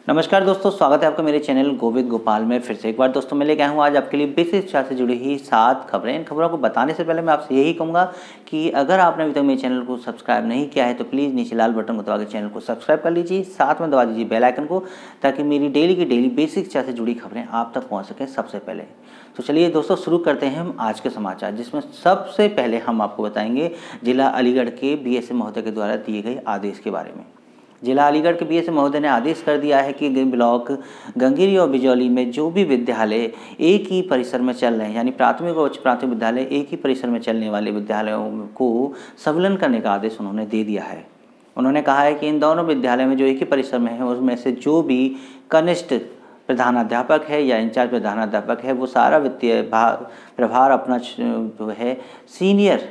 नमस्कार दोस्तों, स्वागत है आपका मेरे चैनल गोविंद गोपाल में। फिर से एक बार दोस्तों मैं लेके आया हूँ आज आपके लिए बेसिक शिक्षा से जुड़ी ही 7 खबरें। इन खबरों को बताने से पहले मैं आपसे यही कहूँगा कि अगर आपने अभी तक मेरे चैनल को सब्सक्राइब नहीं किया है तो प्लीज़ नीचे लाल बटन को दबा के चैनल को सब्सक्राइब कर लीजिए, साथ में दबा दीजिए बेल आइकन को, ताकि मेरी डेली की डेली बेसिक शिक्षा से जुड़ी खबरें आप तक पहुँच सकें सबसे पहले। तो चलिए दोस्तों शुरू करते हैं हम आज के समाचार, जिसमें सबसे पहले हम आपको बताएंगे जिला अलीगढ़ के बीएसए महोदय के द्वारा दिए गए आदेश के बारे में। जिला अलीगढ़ के बीएसए महोदय ने आदेश कर दिया है कि ब्लॉक गंगेरी और बिजौली में जो भी विद्यालय एक ही परिसर में चल रहे हैं, यानी प्राथमिक और उच्च प्राथमिक विद्यालय एक ही परिसर में चलने वाले विद्यालयों को संविलियन करने का आदेश उन्होंने दे दिया है। उन्होंने कहा है कि इन दोनों विद्यालय में जो एक ही परिसर में है उसमें से जो भी कनिष्ठ प्रधानाध्यापक है या इंचार्ज प्रधानाध्यापक है वो सारा वित्तीय प्रभार अपना जो है सीनियर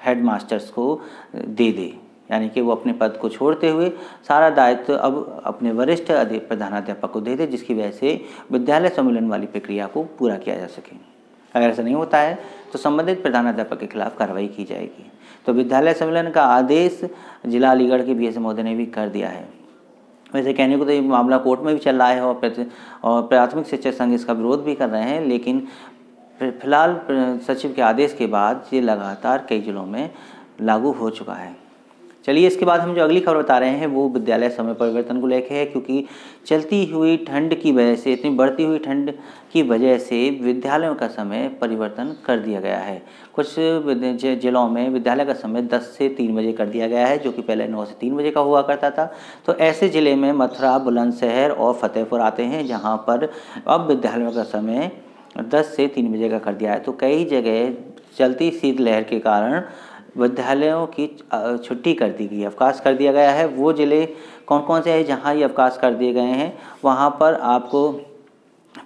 हेडमास्टर्स को दे दे, यानी कि वो अपने पद को छोड़ते हुए सारा दायित्व अब अपने वरिष्ठ प्रधानाध्यापक को दे दे, जिसकी वजह से विद्यालय सम्मेलन वाली प्रक्रिया को पूरा किया जा सके। अगर ऐसा नहीं होता है तो संबंधित प्रधानाध्यापक के खिलाफ कार्रवाई की जाएगी। तो विद्यालय सम्मेलन का आदेश जिला अलीगढ़ के बीएसए महोदय ने भी कर दिया है। वैसे कहने को तो ये मामला कोर्ट में भी चल रहा है और प्राथमिक शिक्षक संघ इसका विरोध भी कर रहे हैं, लेकिन फिलहाल सचिव के आदेश के बाद ये लगातार कई जिलों में लागू हो चुका है। चलिए इसके बाद हम जो अगली खबर बता रहे हैं वो विद्यालय समय परिवर्तन को लेकर है, क्योंकि चलती हुई ठंड की वजह से, इतनी बढ़ती हुई ठंड की वजह से विद्यालयों का समय परिवर्तन कर दिया गया है। कुछ जिलों में विद्यालय का समय 10 से 3 बजे कर दिया गया है, जो कि पहले 9 से 3 बजे का हुआ करता था। तो ऐसे ज़िले में मथुरा, बुलंदशहर और फतेहपुर आते हैं, जहाँ पर अब विद्यालयों का समय 10 से 3 बजे का कर दिया है। तो कई जगह चलती शीतलहर के कारण विद्यालयों की छुट्टी कर दी गई, अवकाश कर दिया गया है। वो ज़िले कौन कौन से हैं जहाँ ये अवकाश कर दिए गए हैं? वहाँ पर आपको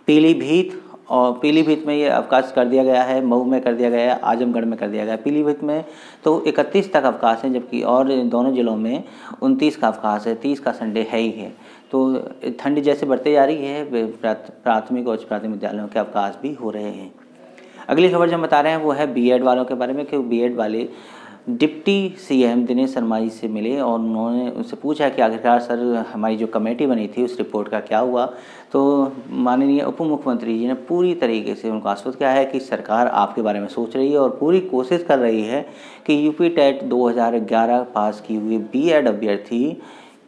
पीलीभीत में ये अवकाश कर दिया गया है, मऊ में कर दिया गया है, आजमगढ़ में कर दिया गया है। पीलीभीत में तो 31 तक अवकाश है, जबकि और दोनों ज़िलों में 29 का अवकाश है, 30 का संडे है ही है। तो ठंड जैसे बढ़ते जा रही है, प्राथमिक और उच्च प्राथमिक विद्यालयों के अवकाश भी हो रहे हैं। अगली खबर जो हम बता रहे हैं वो है बीएड वालों के बारे में, कि बीएड वाले डिप्टी सीएम दिनेश शर्मा जी से मिले और उन्होंने उनसे पूछा कि आखिरकार सर हमारी जो कमेटी बनी थी उस रिपोर्ट का क्या हुआ। तो माननीय उप मुख्यमंत्री जी ने पूरी तरीके से उनको आश्वस्त किया है कि सरकार आपके बारे में सोच रही है और पूरी कोशिश कर रही है कि यूपी टेट 2011 पास की हुई बीएड अभ्यर्थी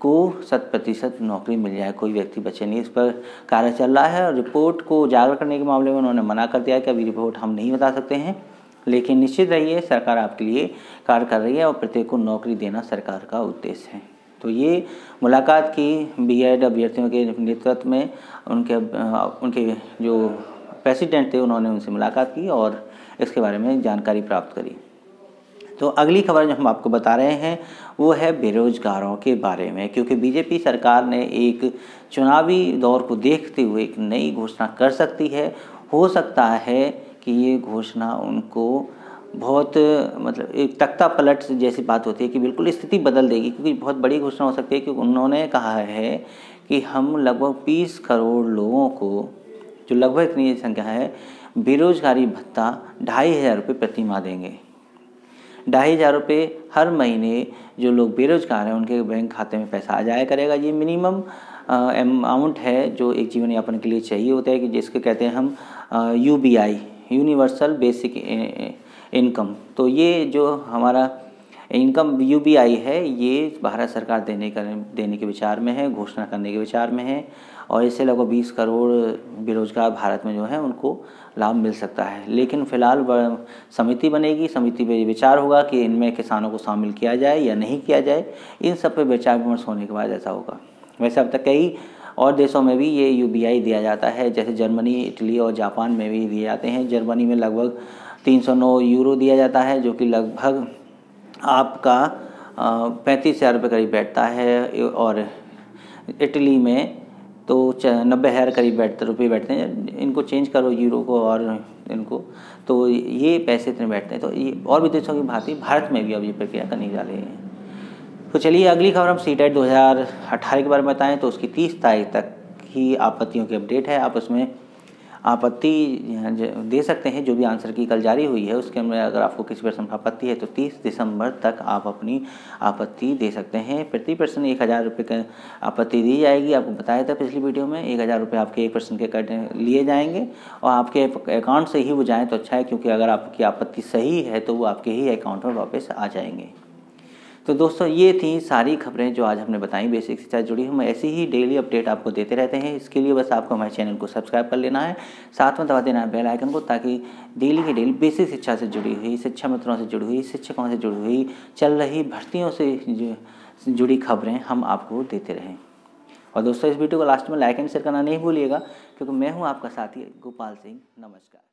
को 100% नौकरी मिल जाए, कोई व्यक्ति बचे नहीं। इस पर कार्य चल रहा है और रिपोर्ट को उजागर करने के मामले में उन्होंने मना कर दिया है कि अभी रिपोर्ट हम नहीं बता सकते हैं, लेकिन निश्चित रहिए सरकार आपके लिए कार्य कर रही है और प्रत्येक को नौकरी देना सरकार का उद्देश्य है। तो ये मुलाकात की बीएड अभ्यर्थियों के नेतृत्व में उनके जो प्रेसिडेंट थे उन्होंने उनसे मुलाकात की और इसके बारे में जानकारी प्राप्त करी। तो अगली खबर जो हम आपको बता रहे हैं वो है बेरोजगारों के बारे में, क्योंकि बीजेपी सरकार ने एक चुनावी दौर को देखते हुए एक नई घोषणा कर सकती है। हो सकता है कि ये घोषणा उनको बहुत एक तख्ता पलट जैसी बात होती है कि बिल्कुल स्थिति बदल देगी, क्योंकि बहुत बड़ी घोषणा हो सकती है। कि उन्होंने कहा है कि हम लगभग 20 करोड़ लोगों को, जो लगभग इतनी संख्या है, बेरोजगारी भत्ता 2,500 रुपये प्रति माह देंगे। 2,500 रुपये हर महीने जो लोग बेरोजगार हैं उनके बैंक खाते में पैसा आ जाया करेगा। ये मिनिमम अमाउंट है जो एक जीवन यापन के लिए चाहिए होता है, कि जिसके कहते हैं हम UBI, यूनिवर्सल बेसिक इनकम। तो ये जो हमारा इनकम UBI है ये भारत सरकार देने के विचार में है, घोषणा करने के विचार में है, और इससे लगभग 20 करोड़ बेरोजगार भारत में जो है उनको लाभ मिल सकता है। लेकिन फिलहाल समिति बनेगी, समिति पे विचार होगा कि इनमें किसानों को शामिल किया जाए या नहीं किया जाए। इन सब पे विचार विमर्श होने के बाद ऐसा होगा। वैसे अब तक कई और देशों में भी ये UBI दिया जाता है, जैसे जर्मनी, इटली और जापान में भी दिए जाते हैं। जर्मनी में लगभग 309 यूरो दिया जाता है, जो कि लगभग आपका 35,000 रुपये करीब बैठता है, और इटली में तो 90,000 करीब रुपये बैठते हैं। इनको चेंज करो यूरो को और इनको, तो ये पैसे इतने बैठते हैं। तो ये और भी देशों की भांति भारत में भी अब ये प्रक्रिया करने जा रहे हैं। तो चलिए अगली खबर हम CTET 2018 के बारे में बताएं। तो उसकी 30 तारीख तक की आपत्तियों की अपडेट है। आप उसमें आपत्ति दे सकते हैं। जो भी आंसर की कल जारी हुई है उसके में अगर आपको किसी प्रश्न में आपत्ति है तो 30 दिसंबर तक आप अपनी आपत्ति दे सकते हैं। प्रति प्रश्न 1000 रुपये की आपत्ति दी जाएगी। आपको बताया था पिछली वीडियो में 1000 रुपये आपके एक प्रश्न के कट लिए जाएंगे और आपके अकाउंट से ही वो जाएँ तो अच्छा है, क्योंकि अगर आपकी आपत्ति सही है तो वो आपके ही अकाउंट में वापस आ जाएंगे। तो दोस्तों ये थी सारी खबरें जो आज हमने बताई बेसिक शिक्षा से जुड़ी। हम ऐसी ही डेली अपडेट आपको देते रहते हैं। इसके लिए बस आपको हमारे चैनल को सब्सक्राइब कर लेना है, साथ में दबा देना है बेल आइकन को, ताकि डेली की डेली बेसिक शिक्षा से जुड़ी हुई, शिक्षा मित्रों से जुड़ी हुई, शिक्षकों से जुड़ी हुई, चल रही भर्तियों से जुड़ी खबरें हम आपको देते रहें। और दोस्तों इस वीडियो को लास्ट में लाइक एंड शेयर करना नहीं भूलिएगा, क्योंकि मैं हूँ आपका साथी गोपाल सिंह। नमस्कार।